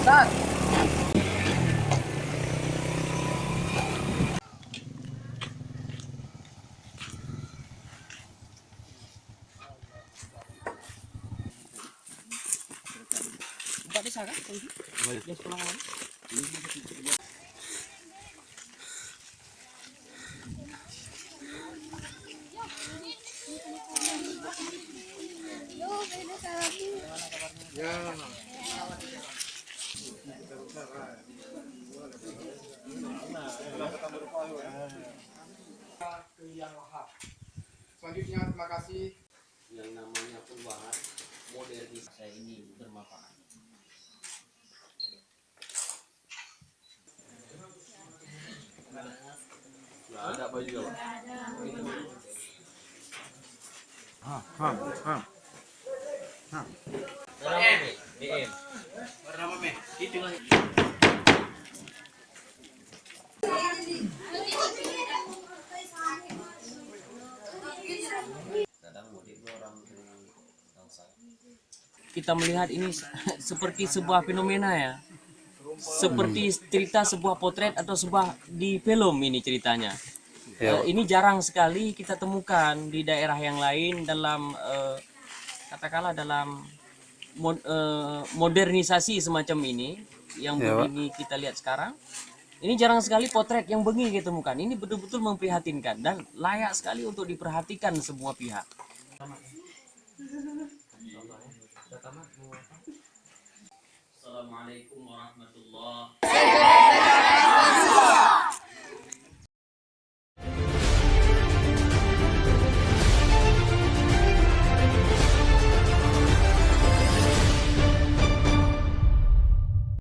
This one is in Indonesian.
Ustaz. Buka desa kan? Dia sekolah mana? Selanjutnya terima kasih. Yang namanya perubahan modernisasi saya ini bermanfaat. Nggak ada baju ya, Pak? BM. Bernama Meh. Itulah. Kadang mudik orang dari bangsa. Kita melihat ini seperti sebuah fenomena ya. Seperti cerita sebuah potret atau sebuah di film ini ceritanya. Ini jarang sekali kita temukan di daerah yang lain dalam katakanlah dalam modernisasi semacam ini yang begini kita lihat sekarang. Ini jarang sekali potret yang begini kita temukan. Ini betul-betul memprihatinkan dan layak sekali untuk diperhatikan semua pihak. Assalamualaikum warahmatullahi wabarakatuh.